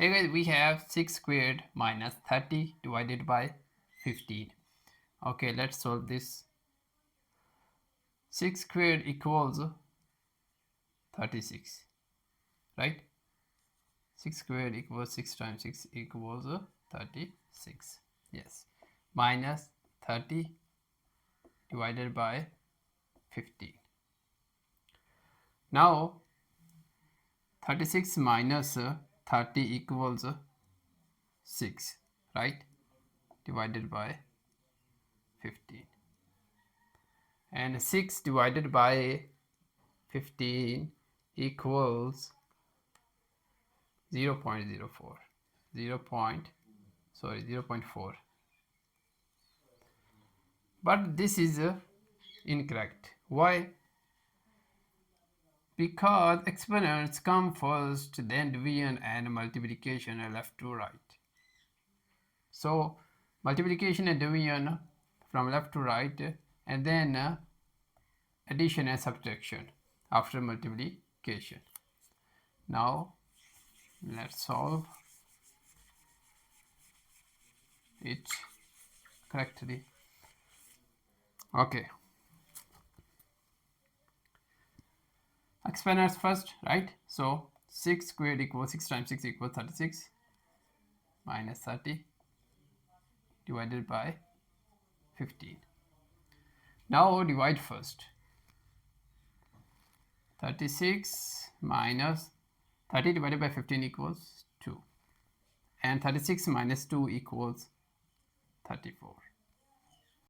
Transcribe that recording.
Here guys, we have 6 squared minus 30 divided by 15. Okay, let's solve this. 6 squared equals 36, right? 6 squared equals 6 times 6 equals 36. Yes. Minus 30 divided by 15. Now 36 minus 30 equals 6, right? Divided by 15. And 6 divided by 15 equals 0.04. 0.4. But this is incorrect. Why? Because exponents come first, then division and multiplication are left to right. So multiplication and division from left to right, and then addition and subtraction after multiplication. Now let's solve it correctly. Okay. Exponents first, right? So 6 squared equals 6 times 6 equals 36 minus 30 divided by 15. Now divide first. 36 minus 30 divided by 15 equals 2. And 36 minus 2 equals 34.